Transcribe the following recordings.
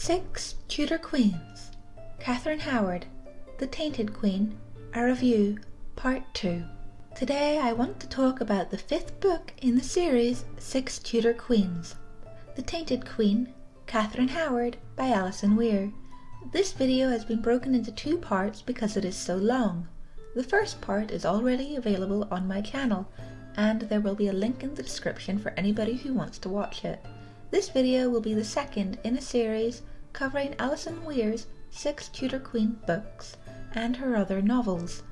6 Tudor Queens, Katheryn Howard, The Tainted Queen, a review, Part 2. Today I want to talk about the 5th book in the series 6 Tudor Queens, The Tainted Queen, Katheryn Howard by Alison Weir. This video has been broken into 2 parts because it is so long. The first part is already available on my channel, and there will be a link in the description for anybody who wants to watch it. This video will be the second in a series covering Alison Weir's 6 Tudor Queen books and her other novels.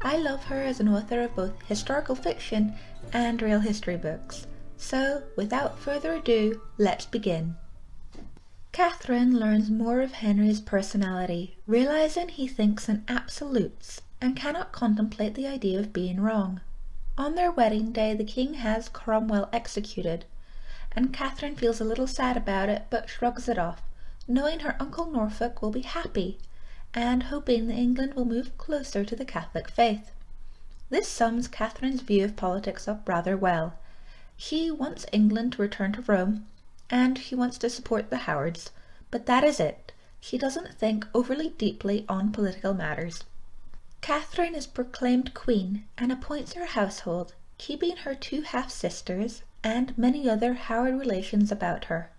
I love her as an author of both historical fiction and real history books. So, without further ado, let's begin. Katheryn learns more of Henry's personality, realizing he thinks in absolutes and cannot contemplate the idea of being wrong. On their wedding day, the king has Cromwell executed, and Katheryn feels a little sad about it but shrugs it off, knowing her Uncle Norfolk will be happy and hoping that England will move closer to the Catholic faith. This sums Katheryn's view of politics up rather well. She wants England to return to Rome, and she wants to support the Howards, but that is it. She doesn't think overly deeply on political matters. Katheryn is proclaimed queen and appoints her household, keeping her 2 half-sisters and many other Howard relations about her.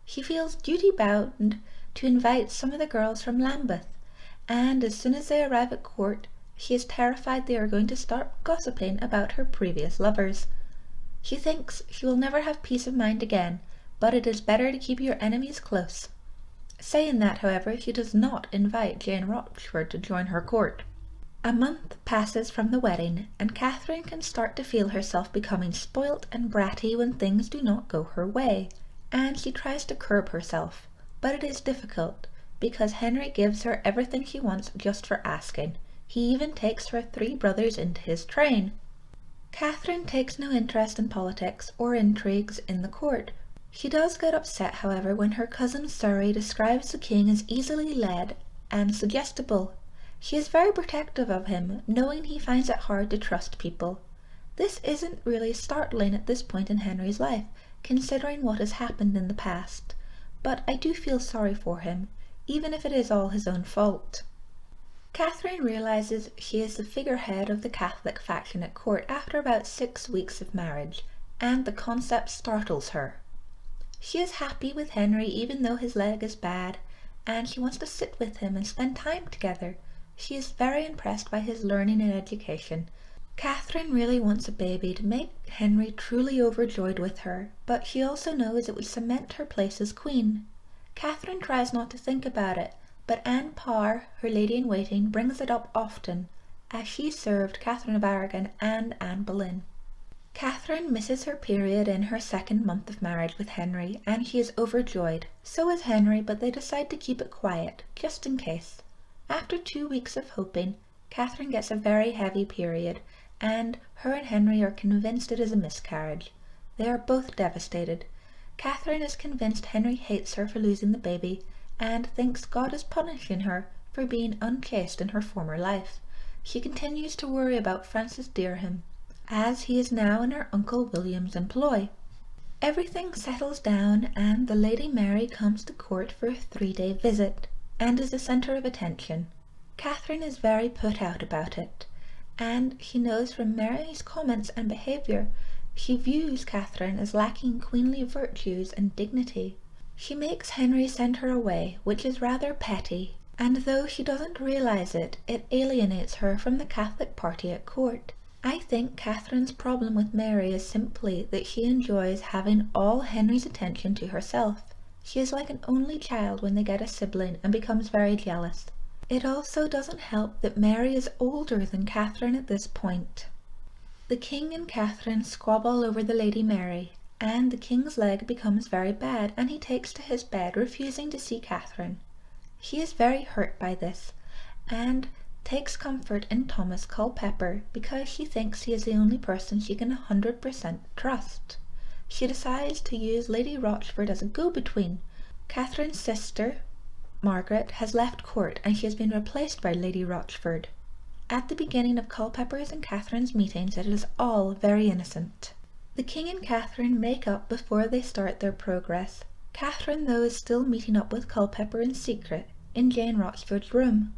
She feels duty-bound to invite some of the girls from Lambeth, and as soon as they arrive at court, she is terrified they are going to start gossiping about her previous lovers. She thinks she will never have peace of mind again, but it is better to keep your enemies close. Saying that, however, she does not invite Jane Rochford to join her court. A month passes from the wedding, and Katheryn can start to feel herself becoming spoilt and bratty when things do not go her way, and she tries to curb herself. But it is difficult, because Henry gives her everything she wants just for asking. He even takes her 3 brothers into his train. Katheryn takes no interest in politics or intrigues in the court. She does get upset, however, when her cousin Surrey describes the king as easily led and suggestible. She is very protective of him, knowing he finds it hard to trust people. This isn't really startling at this point in Henry's life, considering what has happened in the past, but I do feel sorry for him, even if it is all his own fault. Katheryn realizes she is the figurehead of the Catholic faction at court after about 6 weeks of marriage, and the concept startles her. She is happy with Henry even though his leg is bad, and she wants to sit with him and spend time together. She is very impressed by his learning and education. Katheryn really wants a baby to make Henry truly overjoyed with her, but she also knows it would cement her place as queen. Katheryn tries not to think about it, but Anne Parr, her lady-in-waiting, brings it up often, as she served Catherine of Aragon and Anne Boleyn. Katheryn misses her period in her 2nd month of marriage with Henry, and she is overjoyed. So is Henry, but they decide to keep it quiet, just in case. After 2 weeks of hoping, Katheryn gets a very heavy period, and her and Henry are convinced it is a miscarriage. They are both devastated. Katheryn is convinced Henry hates her for losing the baby, and thinks God is punishing her for being unchaste in her former life. She continues to worry about Francis Dereham, as he is now in her Uncle William's employ. Everything settles down, and the Lady Mary comes to court for a 3-day visit, and is the centre of attention. Katheryn is very put out about it, and she knows from Mary's comments and behaviour she views Katheryn as lacking queenly virtues and dignity. She makes Henry send her away, which is rather petty, and though she doesn't realise it, it alienates her from the Catholic party at court. I think Katheryn's problem with Mary is simply that she enjoys having all Henry's attention to herself. She is like an only child when they get a sibling and becomes very jealous. It also doesn't help that Mary is older than Katheryn at this point. The king and Katheryn squabble over the Lady Mary, and the king's leg becomes very bad and he takes to his bed, refusing to see Katheryn. She is very hurt by this, and takes comfort in Thomas Culpeper because she thinks he is the only person she can 100% trust. She decides to use Lady Rochford as a go-between. Katheryn's sister, Margaret, has left court and she has been replaced by Lady Rochford. At the beginning of Culpeper's and Katheryn's meetings, it is all very innocent. The king and Katheryn make up before they start their progress. Katheryn, though, is still meeting up with Culpeper in secret in Jane Rochford's room.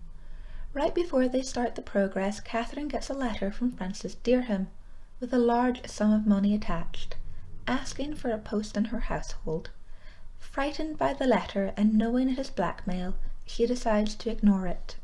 Right before they start the progress, Katheryn gets a letter from Francis Dereham, with a large sum of money attached, asking for a post in her household. Frightened by the letter and knowing it is blackmail, she decides to ignore it.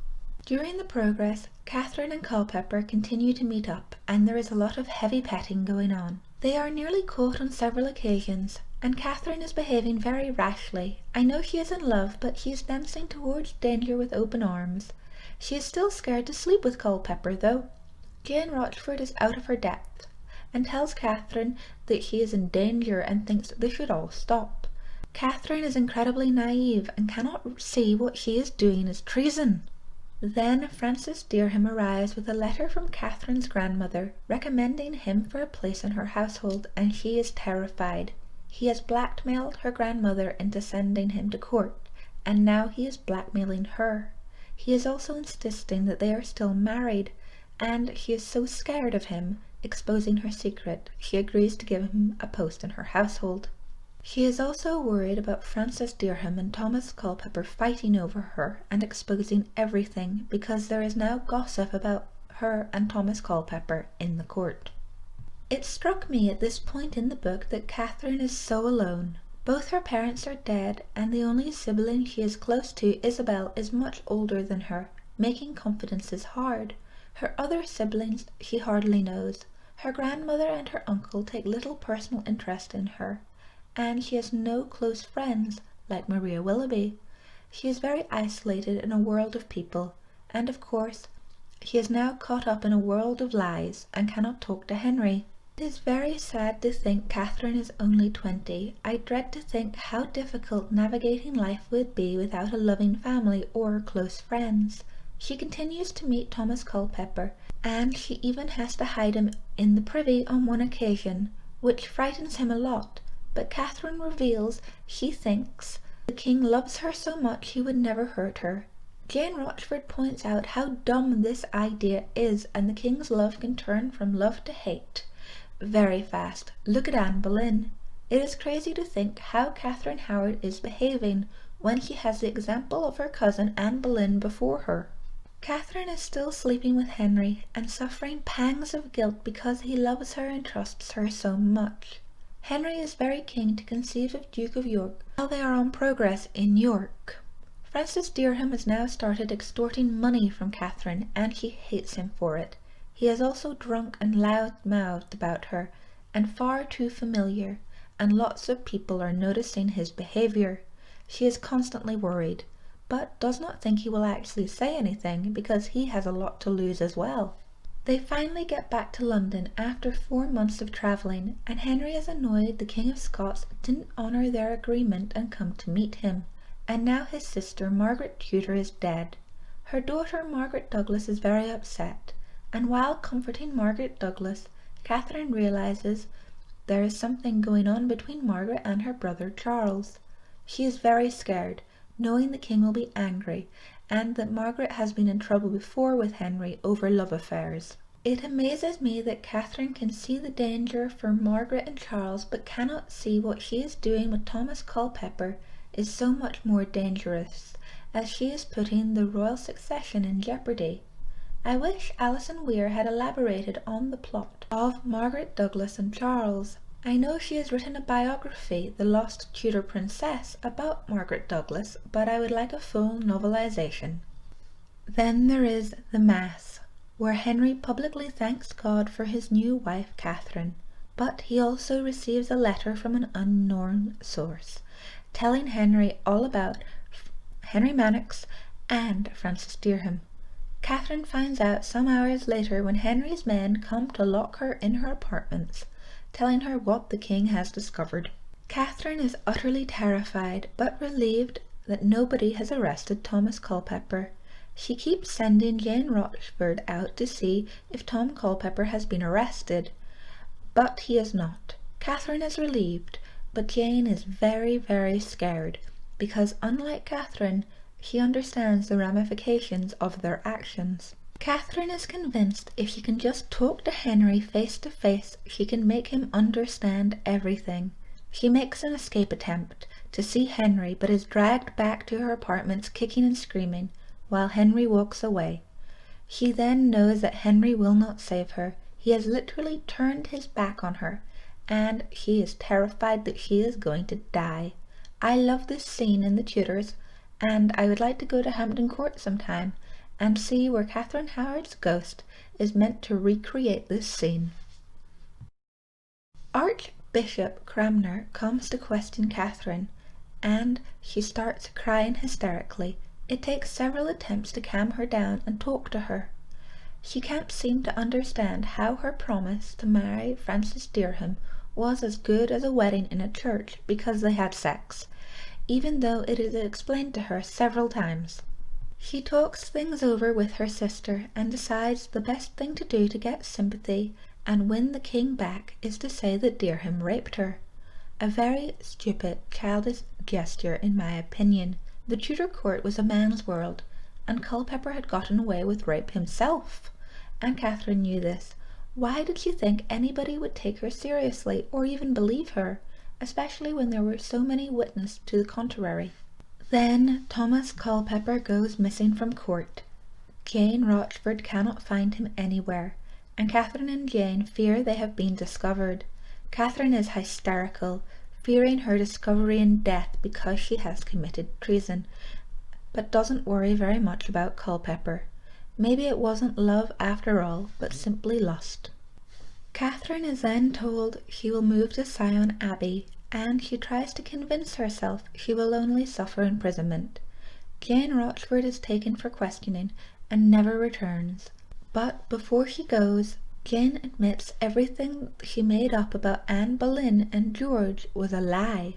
During the progress, Katheryn and Culpeper continue to meet up, and there is a lot of heavy petting going on. They are nearly caught on several occasions, and Katheryn is behaving very rashly. I know she is in love, but she is dancing towards danger with open arms. She is still scared to sleep with Culpeper, though. Jane Rochford is out of her depth, and tells Katheryn that she is in danger and thinks that they should all stop. Katheryn is incredibly naive and cannot see what she is doing is treason. Then Francis Dereham arrives with a letter from Katheryn's grandmother recommending him for a place in her household, and she is terrified. He has blackmailed her grandmother into sending him to court, and now he is blackmailing her. He is also insisting that they are still married, and she is so scared of him exposing her secret, she agrees to give him a post in her household. She is also worried about Francis Dereham and Thomas Culpeper fighting over her and exposing everything, because there is now gossip about her and Thomas Culpeper in the court. It struck me at this point in the book that Katheryn is so alone. Both her parents are dead, and the only sibling she is close to, Isabel, is much older than her, making confidences hard. Her other siblings she hardly knows. Her grandmother and her uncle take little personal interest in her, and she has no close friends like Maria Willoughby. She is very isolated in a world of people, and of course she is now caught up in a world of lies and cannot talk to Henry. It is very sad to think Katheryn is only 20. I dread to think how difficult navigating life would be without a loving family or close friends. She continues to meet Thomas Culpeper, and she even has to hide him in the privy on one occasion, which frightens him a lot, but Katheryn reveals she thinks the king loves her so much he would never hurt her. Jane Rochford points out how dumb this idea is, and the king's love can turn from love to hate very fast. Look at Anne Boleyn. It is crazy to think how Katheryn Howard is behaving when she has the example of her cousin Anne Boleyn before her. Katheryn is still sleeping with Henry and suffering pangs of guilt because he loves her and trusts her so much. Henry is very keen to conceive of Duke of York while they are on progress in York. Francis Dereham has now started extorting money from Katheryn, and she hates him for it. He is also drunk and loud-mouthed about her, and far too familiar, and lots of people are noticing his behaviour. She is constantly worried, but does not think he will actually say anything because he has a lot to lose as well. They finally get back to London after 4 months of travelling, and Henry is annoyed the King of Scots didn't honour their agreement and come to meet him, and now his sister Margaret Tudor is dead. Her daughter Margaret Douglas is very upset, and while comforting Margaret Douglas, Katheryn realises there is something going on between Margaret and her brother Charles. She is very scared, knowing the king will be angry, and that Margaret has been in trouble before with Henry over love affairs. It amazes me that Katheryn can see the danger for Margaret and Charles, but cannot see what she is doing with Thomas Culpeper is so much more dangerous, as she is putting the royal succession in jeopardy. I wish Alison Weir had elaborated on the plot of Margaret Douglas and Charles. I know she has written a biography, The Lost Tudor Princess, about Margaret Douglas, but I would like a full novelization. Then there is the Mass, where Henry publicly thanks God for his new wife Katheryn, but he also receives a letter from an unknown source, telling Henry all about Henry Manox and Francis Dereham. Katheryn finds out some hours later when Henry's men come to lock her in her apartments, telling her what the king has discovered. Katheryn is utterly terrified, but relieved that nobody has arrested Thomas Culpeper. She keeps sending Jane Rochford out to see if Tom Culpeper has been arrested, but he is not. Katheryn is relieved, but Jane is very, very scared, because unlike Katheryn, she understands the ramifications of their actions. Katheryn is convinced if she can just talk to Henry face to face, she can make him understand everything. She makes an escape attempt, to see Henry, but is dragged back to her apartments kicking and screaming, while Henry walks away. She then knows that Henry will not save her. He has literally turned his back on her, and she is terrified that she is going to die. I love this scene in the Tudors, and I would like to go to Hampton Court sometime and see where Katheryn Howard's ghost is meant to recreate this scene. Archbishop Cranmer comes to question Katheryn, and she starts crying hysterically. It takes several attempts to calm her down and talk to her. She can't seem to understand how her promise to marry Francis Dereham was as good as a wedding in a church because they had sex, even though it is explained to her several times. She talks things over with her sister and decides the best thing to do to get sympathy and win the king back is to say that Dereham raped her. A very stupid, childish gesture in my opinion. The Tudor court was a man's world, and Culpeper had gotten away with rape himself, and Katheryn knew this. Why did she think anybody would take her seriously or even believe her, especially when there were so many witnesses to the contrary? Then Thomas Culpeper goes missing from court. Jane Rochford cannot find him anywhere, and Katheryn and Jane fear they have been discovered. Katheryn is hysterical, fearing her discovery and death because she has committed treason, but doesn't worry very much about Culpeper. Maybe it wasn't love after all, but simply lust. Katheryn is then told she will move to Sion Abbey, and she tries to convince herself she will only suffer imprisonment. Jane Rochford is taken for questioning and never returns. But before she goes, Jane admits everything she made up about Anne Boleyn and George was a lie.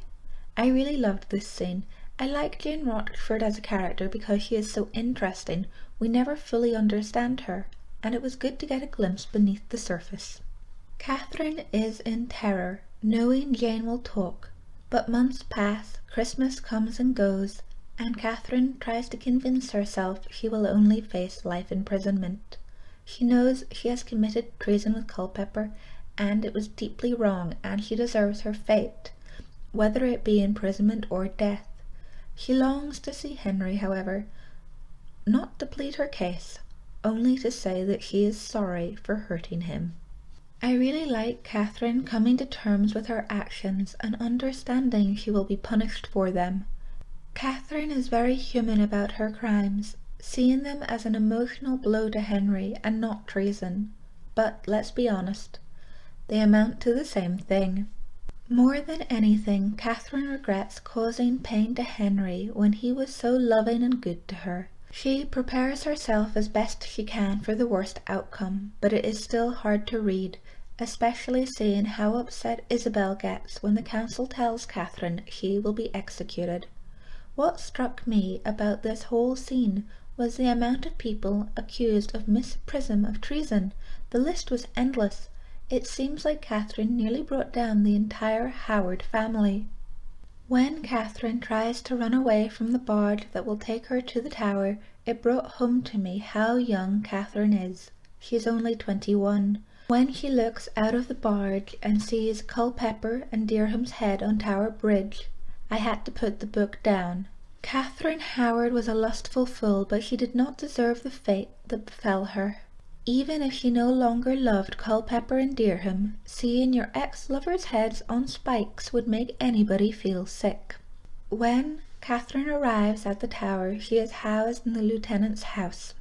I really loved this scene. I like Jane Rochford as a character because she is so interesting. We never fully understand her, and it was good to get a glimpse beneath the surface. Katheryn is in terror, knowing Jane will talk, but months pass, Christmas comes and goes, and Katheryn tries to convince herself she will only face life imprisonment. She knows she has committed treason with Culpeper, and it was deeply wrong, and she deserves her fate, whether it be imprisonment or death. She longs to see Henry, however, not to plead her case, only to say that she is sorry for hurting him. I really like Katheryn coming to terms with her actions and understanding she will be punished for them. Katheryn is very human about her crimes, seeing them as an emotional blow to Henry and not treason. But let's be honest, they amount to the same thing. More than anything, Katheryn regrets causing pain to Henry when he was so loving and good to her. She prepares herself as best she can for the worst outcome, but it is still hard to read, especially seeing how upset Isabel gets when the council tells Katheryn she will be executed. What struck me about this whole scene was the amount of people accused of Miss Prism of treason. The list was endless. It seems like Katheryn nearly brought down the entire Howard family. When Katheryn tries to run away from the barge that will take her to the tower, it brought home to me how young Katheryn is. She is only 21. When she looks out of the barge and sees Culpeper and Dereham's head on Tower Bridge, I had to put the book down. Katheryn Howard was a lustful fool, but she did not deserve the fate that befell her. Even if she no longer loved Culpeper and Dereham, seeing your ex-lovers' heads on spikes would make anybody feel sick. When Katheryn arrives at the tower, she is housed in the lieutenant's house.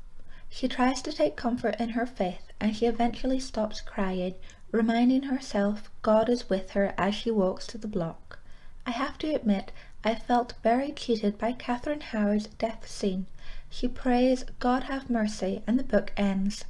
She tries to take comfort in her faith, and she eventually stops crying, reminding herself God is with her as she walks to the block. I have to admit, I felt very cheated by Katheryn Howard's death scene. She prays God have mercy, and the book ends.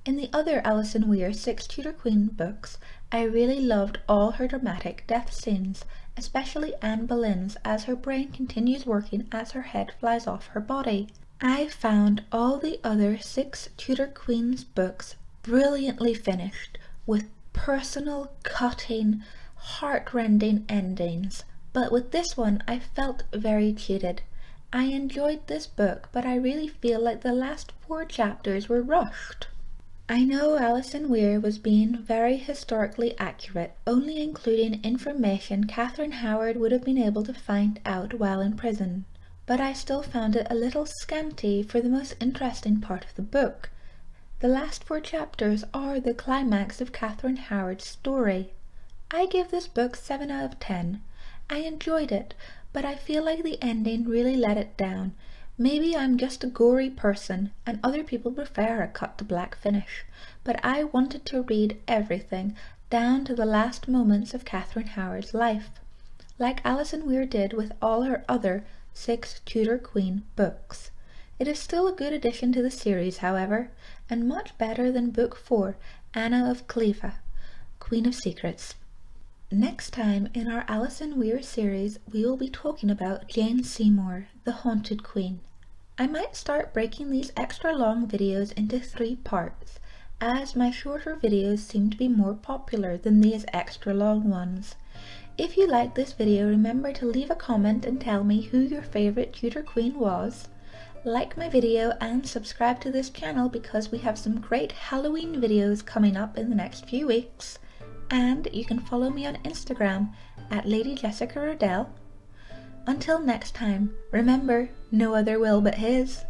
In the other Alison Weir 6 Tudor Queen books, I really loved all her dramatic death scenes, especially Anne Boleyn's as her brain continues working as her head flies off her body. I found all the other 6 Tudor Queen's books brilliantly finished, with personal, cutting, heart-rending endings. But with this one, I felt very cheated. I enjoyed this book, but I really feel like the last 4 chapters were rushed. I know Alison Weir was being very historically accurate, only including information Katheryn Howard would have been able to find out while in prison, but I still found it a little scanty for the most interesting part of the book. The last 4 chapters are the climax of Katheryn Howard's story. I give this book 7 out of 10. I enjoyed it, but I feel like the ending really let it down. Maybe I'm just a gory person and other people prefer a cut to black finish, but I wanted to read everything down to the last moments of Katheryn Howard's life, like Alison Weir did with all her other 6 Tudor Queen books. It is still a good addition to the series, however, and much better than Book 4, Anna of Cleva, Queen of Secrets. Next time in our Alison Weir series, we will be talking about Jane Seymour, the Haunted Queen. I might start breaking these extra long videos into 3 parts, as my shorter videos seem to be more popular than these extra long ones. If you liked this video, remember to leave a comment and tell me who your favourite Tudor Queen was. Like my video and subscribe to this channel because we have some great Halloween videos coming up in the next few weeks. And you can follow me on Instagram at Lady Jessica Riddell. Until next time, remember, no other will but his.